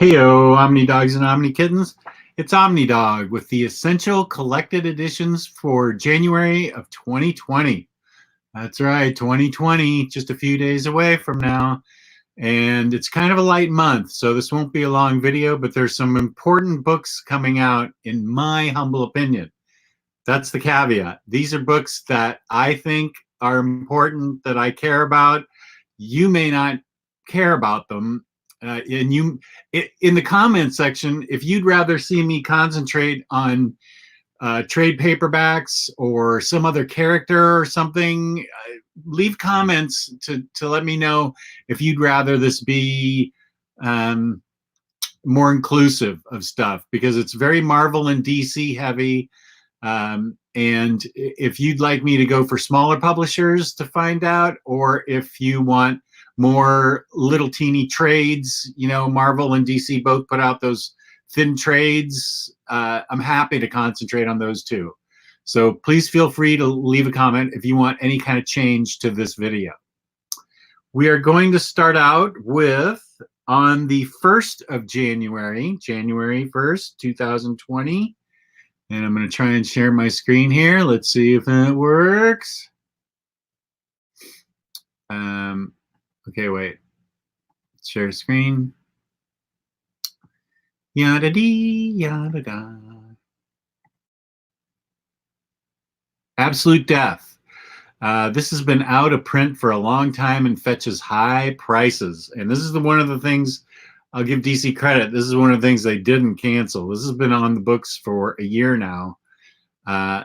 Heyo, Omni Dogs and Omni Kittens. It's Omni Dog with the essential collected editions for January of 2020. That's right, 2020, just a few days away from now. And it's kind of a light month, so this won't be a long video, but there's some important books coming out, in my humble opinion. That's the caveat. These are books that I think are important, that I care about. You may not care about them. In the comment section, if you'd rather see me concentrate on trade paperbacks or some other character or something, leave comments to let me know if you'd rather this be more inclusive of stuff, because it's very Marvel and DC heavy. And if you'd like me to go for smaller publishers to find out, or if you want more little teeny trades, you know, Marvel and DC both put out those thin trades, I'm happy to concentrate on those too. So please feel free to leave a comment if you want any kind of change to this video. We are going to start out with, on the 1st of January, January 1st, 2020. And I'm going to try and share my screen here. Let's see if it works. Okay, wait. Share screen. Yada dee, yada da. Absolute Death. This has been out of print for a long time and fetches high prices. And this is one of the things, I'll give DC credit, this is one of the things they didn't cancel. This has been on the books for a year now.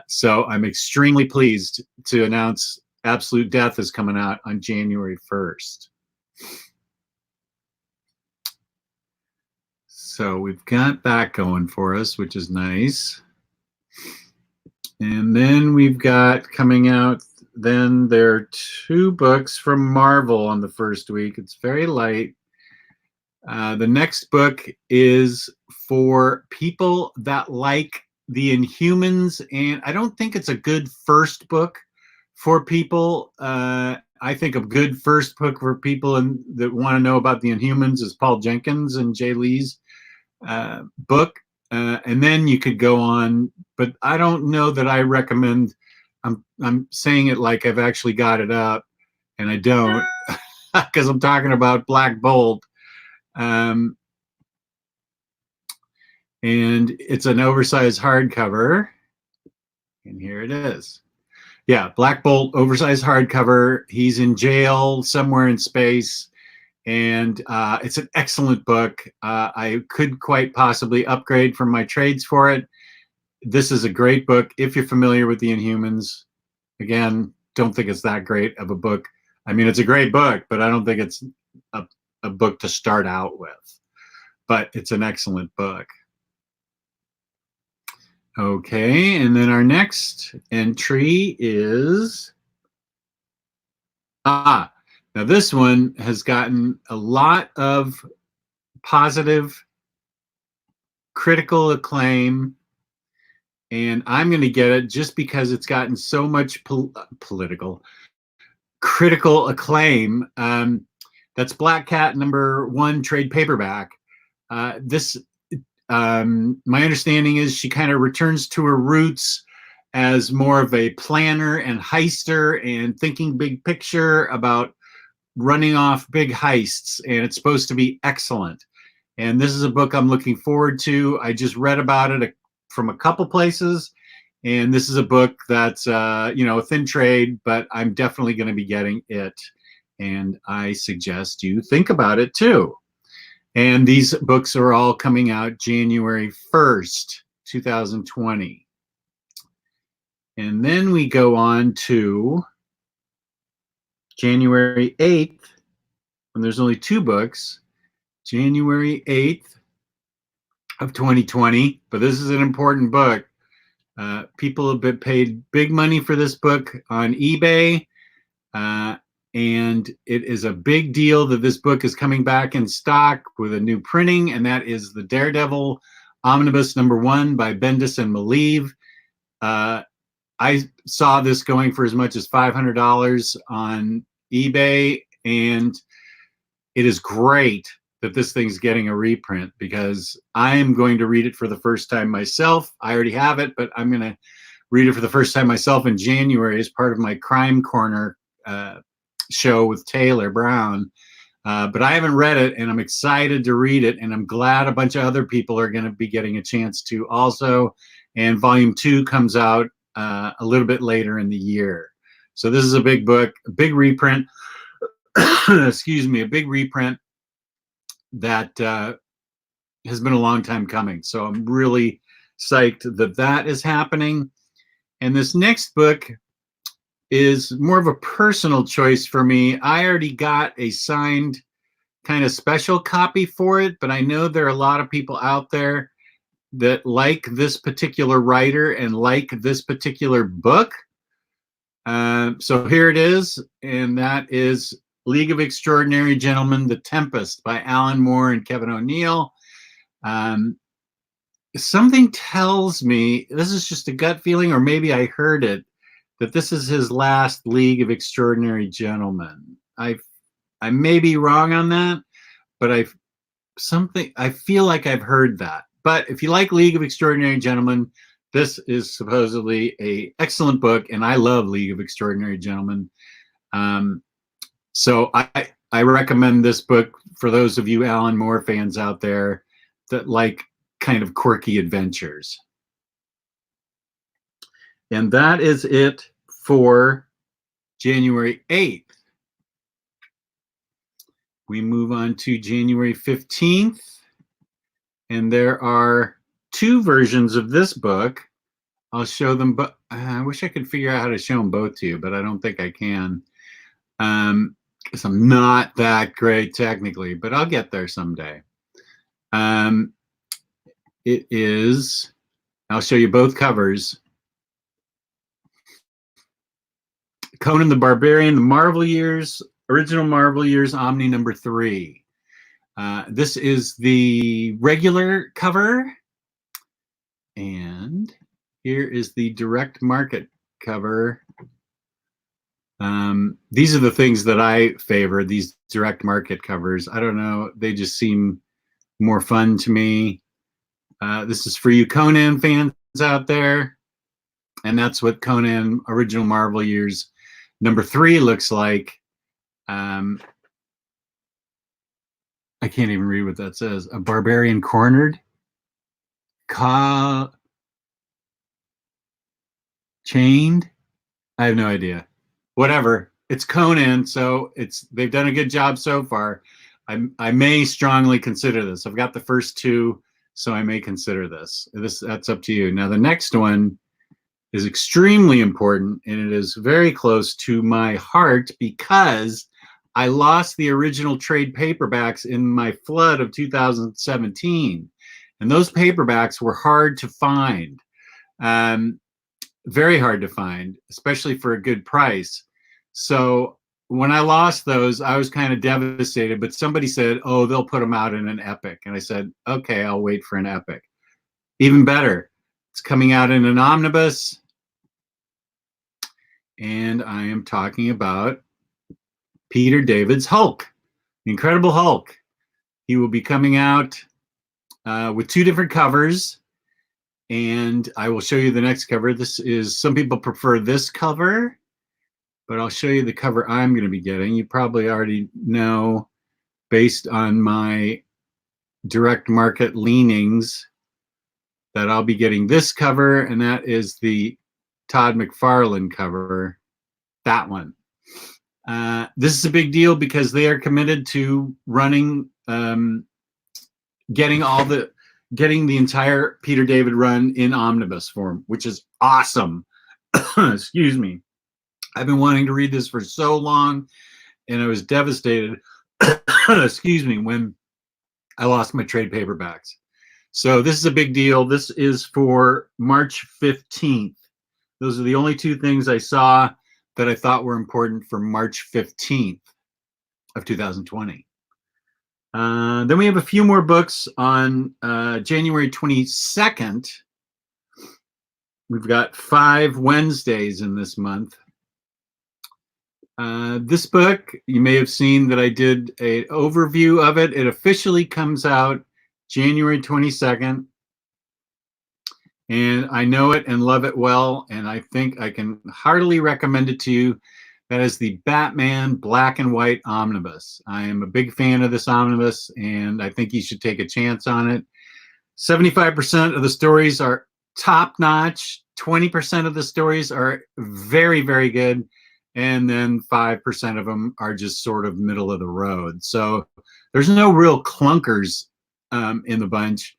So I'm extremely pleased to announce Absolute Death is coming out on January 1st. So we've got that going for us, which is nice. And then we've got coming out, then there are 2 books from Marvel on the first week. It's very light. The next book is for people that like the Inhumans, and I don't think it's a good first book for people. I think a good first book for people that want to know about the Inhumans is Paul Jenkins and Jay Lee's book. And then you could go on, but I don't know that I recommend. I'm saying it like I've actually got it up, and I don't, because I'm talking about Black Bolt. And it's an oversized hardcover, and here it is. Yeah, Black Bolt, oversized hardcover. He's in jail somewhere in space, and it's an excellent book. I could quite possibly upgrade from my trades for it. This is a great book if you're familiar with the Inhumans. Again, don't think it's that great of a book. I mean, it's a great book, but I don't think it's a book to start out with. But it's an excellent book. Okay, and then our next entry is... now this one has gotten a lot of positive critical acclaim, and I'm going to get it just because it's gotten so much critical acclaim. That's Black Cat #1 trade paperback. My understanding is she kind of returns to her roots as more of a planner and heister and thinking big picture about running off big heists, and it's supposed to be excellent. And this is a book I'm looking forward to. I just read about it from a couple places, and this is a book that's you know, a thin trade, but I'm definitely going to be getting it, and I suggest you think about it too. And these books are all coming out January 1st, 2020. And then we go on to January 8th, when there's only 2 books, January 8th of 2020. But this is an important book. People have been paid big money for this book on eBay. And it is a big deal that this book is coming back in stock with a new printing, and that is the Daredevil Omnibus #1 by Bendis and Maleev. I saw this going for as much as $500 on eBay, and it is great. that this thing's getting a reprint, because I am going to read it for the first time myself. I already have it, but I'm going to read it for the first time myself in January as part of my Crime Corner show with Taylor Brown. But I haven't read it, and I'm excited to read it, and I'm glad a bunch of other people are going to be getting a chance to also. And volume 2 comes out a little bit later in the year. So this is a big book, a big reprint. Excuse me, a big reprint that has been a long time coming. So I'm really psyched that that is happening. And this next book is more of a personal choice for me. I already got a signed kind of special copy for it, but I know there are a lot of people out there that like this particular writer and like this particular book. So here it is, and that is League of Extraordinary Gentlemen, The Tempest by Alan Moore and Kevin O'Neill. Something tells me, this is just a gut feeling, or maybe I heard it, that this is his last League of Extraordinary Gentlemen. I may be wrong on that, but I feel like I've heard that. But if you like League of Extraordinary Gentlemen, this is supposedly an excellent book, and I love League of Extraordinary Gentlemen. So I recommend this book for those of you Alan Moore fans out there that like kind of quirky adventures. And that is it for January 8th. We move on to January 15th, and there are 2 versions of this book. I'll show them, but I wish I could figure out how to show them both to you, but I don't think I can. Because I'm not that great technically, but I'll get there someday. It is, I'll show you both covers. Conan the Barbarian, the Marvel Years, Original Marvel Years, Omni number 3. This is the regular cover, and here is the direct market cover. These are the things that I favor, these direct market covers. I don't know, they just seem more fun to me. This is for you Conan fans out there, and that's what Conan Original Marvel Years number 3 looks like. I can't even read what that says. A barbarian cornered? Chained? I have no idea. Whatever. It's Conan, so they've done a good job so far. I may strongly consider this. I've got the first 2, so I may consider this. That's up to you. Now the next one is extremely important, and it is very close to my heart because I lost the original trade paperbacks in my flood of 2017, and those paperbacks were hard to find, very hard to find, especially for a good price. So when I lost those, I was kind of devastated, but somebody said, oh, they'll put them out in an epic. And I said, okay, I'll wait for an epic. Even better, it's coming out in an omnibus. And I am talking about Peter David's Hulk, the Incredible Hulk. He will be coming out with 2 different covers, and I will show you the next cover. This is, some people prefer this cover, but I'll show you the cover I'm going to be getting. You probably already know, based on my direct market leanings, that I'll be getting this cover, and that is the Todd McFarlane cover, that one. This is a big deal because they are committed to running, getting the entire Peter David run in omnibus form, which is awesome. Excuse me. I've been wanting to read this for so long, and I was devastated, excuse me, when I lost my trade paperbacks. So this is a big deal. This is for March 15th. Those are the only 2 things I saw that I thought were important for March 15th of 2020. Then we have a few more books on January 22nd. We've got 5 Wednesdays in this month. This book, you may have seen that I did an overview of it. It officially comes out January 22nd. And I know it and love it well, and I think I can heartily recommend it to you. That is the Batman Black and White Omnibus. I am a big fan of this omnibus, and I think you should take a chance on it. 75% of the stories are top-notch. 20% of the stories are very, very good. And then 5% of them are just sort of middle of the road. So there's no real clunkers in the bunch.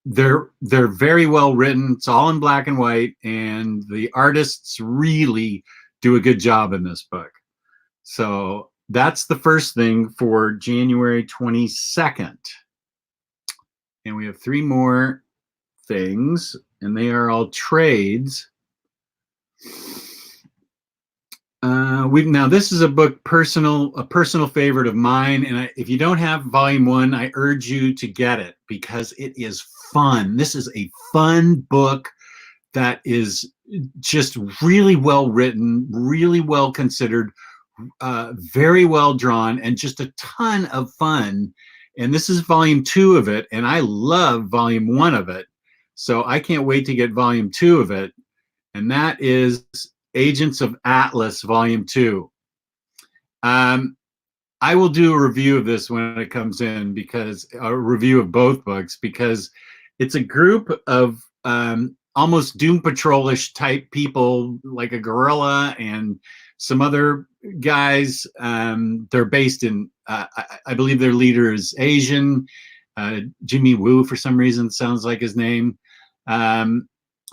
They're very well written. It's all in black and white, and the artists really do a good job in this book. So that's the first thing for January 22nd. And we have 3 more things, and they are all trades. Now this is a book a personal favorite of mine, and if you don't have volume 1, I urge you to get it because it is fun. This is a fun book that is just really well written, really well considered, very well drawn, and just a ton of fun. And this is volume 2 of it, and I love volume 1 of it, so I can't wait to get volume 2 of it, and that is Agents of Atlas volume 2. I will do a review of this when it comes in, because a review of both books, because it's a group of almost Doom Patrol-ish type people, like a gorilla and some other guys. They're based in, I believe their leader is Asian. Jimmy Woo, for some reason, sounds like his name.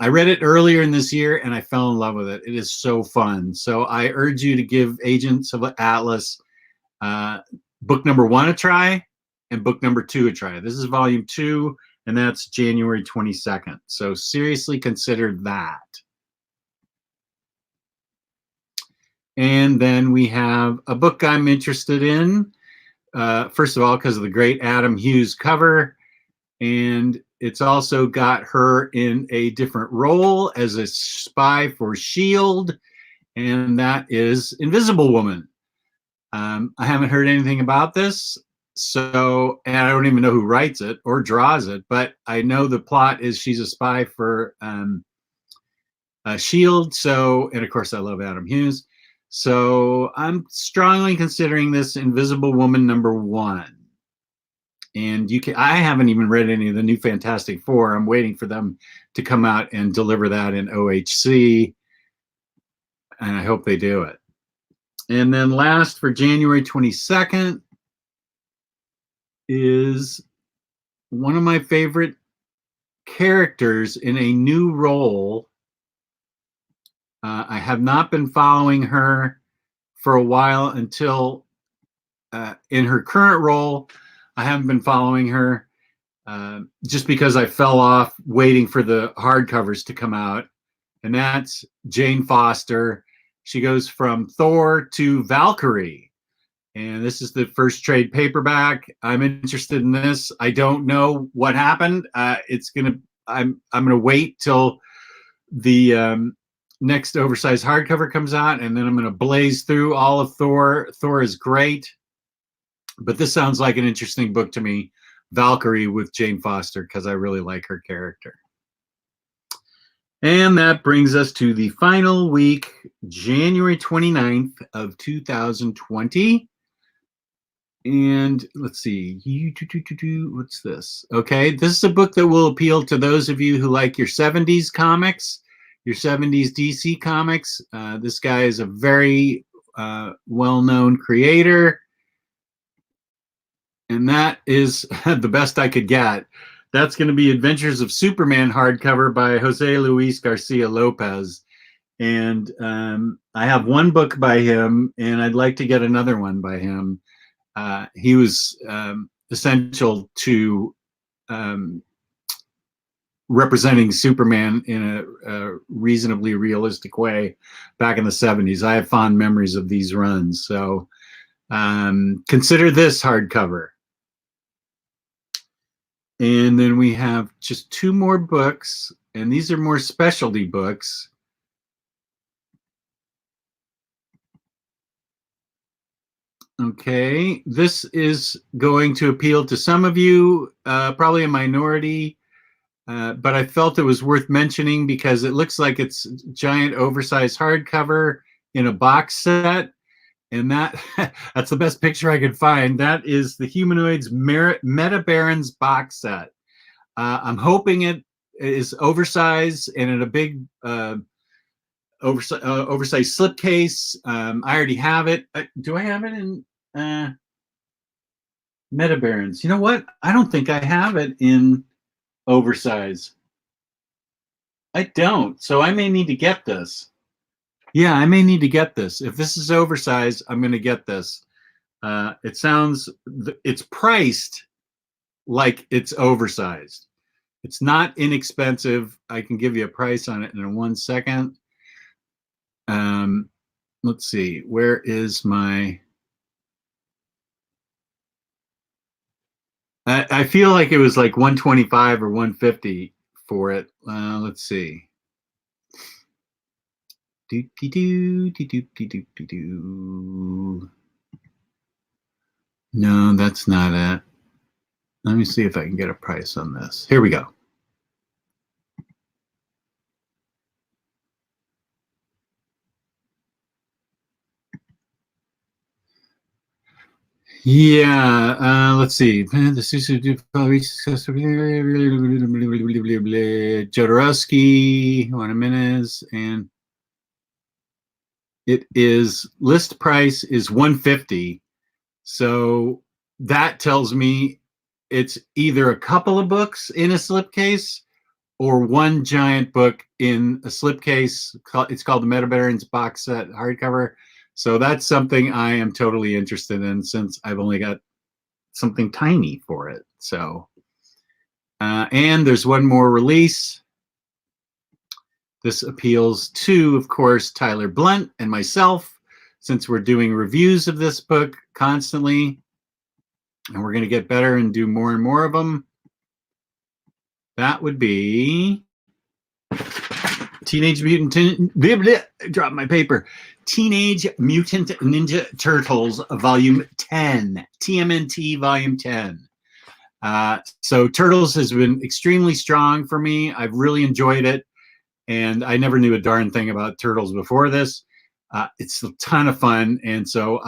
I read it earlier in this year, and I fell in love with it. It is so fun. So I urge you to give Agents of Atlas book number 1 a try and book number 2 a try. This is volume 2, and that's January 22nd. So seriously consider that. And then we have a book I'm interested in. First of all, because of the great Adam Hughes cover, and it's also got her in a different role as a spy for S.H.I.E.L.D., and that is Invisible Woman. I haven't heard anything about this, so, and I don't even know who writes it or draws it, but I know the plot is she's a spy for S.H.I.E.L.D., so, and of course I love Adam Hughes, so I'm strongly considering this Invisible Woman number 1. And I haven't even read any of the new Fantastic Four. I'm waiting for them to come out and deliver that in OHC, and I hope they do it. And then last, for January 22nd, is one of my favorite characters in a new role. I have not been following her for a while until in her current role. I haven't been following her just because I fell off waiting for the hardcovers to come out, and that's Jane Foster. She goes from Thor to Valkyrie, and this is the first trade paperback. I'm interested in this. I don't know what happened. I'm gonna wait till the next oversized hardcover comes out, and then I'm gonna blaze through all of Thor. Thor is great. But this sounds like an interesting book to me, Valkyrie with Jane Foster, because I really like her character. And that brings us to the final week, January 29th of 2020. And let's see, what's this? Okay, this is a book that will appeal to those of you who like your 70s comics, your 70s DC comics. This guy is a very well-known creator. And that is the best I could get. That's going to be Adventures of Superman hardcover by Jose Luis Garcia Lopez. And I have one book by him, and I'd like to get another one by him. He was essential to representing Superman in a reasonably realistic way back in the 70s. I have fond memories of these runs. So consider this hardcover. And then we have just 2 more books, and these are more specialty books. Okay, this is going to appeal to some of you, probably a minority, but I felt it was worth mentioning because it looks like it's giant oversized hardcover in a box set. And that's the best picture I could find. That is the Humanoids Metabarons box set. I'm hoping it is oversized and in a big oversized slipcase. I already have it. Do I have it in Metabarons? You know what? I don't think I have it in oversized. I don't. So I may need to get this. Yeah, I may need to get this. If this is oversized, I'm going to get this. It sounds, it's priced like it's oversized. It's not inexpensive. I can give you a price on it in 1 second. Let's see. Where is my... I feel like it was like 125 or 150 for it. Let's see. No, that's not it. Let me see if I can get a price on this. Here we go. Yeah, let's see. Jodorowsky, Juan Jimenez, and it is list price is 150. So that tells me it's either a couple of books in a slipcase or one giant book in a slipcase. It's called the Metabarons box set hardcover. So that's something I am totally interested in since I've only got something tiny for it. So, and there's one more release. This appeals to, of course, Tyler Blunt and myself, since we're doing reviews of this book constantly, and we're going to get better and do more and more of them. That would be Teenage Mutant drop my paper. Teenage Mutant Ninja Turtles Volume 10, TMNT Volume 10. So Turtles has been extremely strong for me. I've really enjoyed it, and I never knew a darn thing about Turtles before this. It's a ton of fun, and so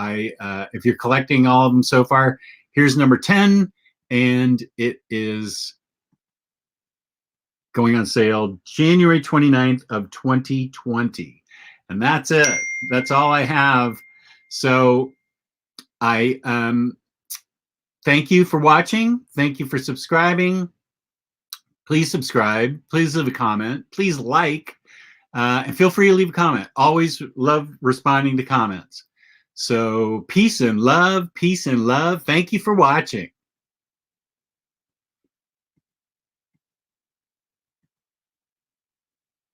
if you're collecting all of them so far, here's number 10, and it is going on sale January 29th of 2020. And that's it. That's all I have. So I thank you for watching. Thank you for subscribing. Please subscribe. Please leave a comment. Please like. And feel free to leave a comment. Always love responding to comments. So peace and love. Peace and love. Thank you for watching.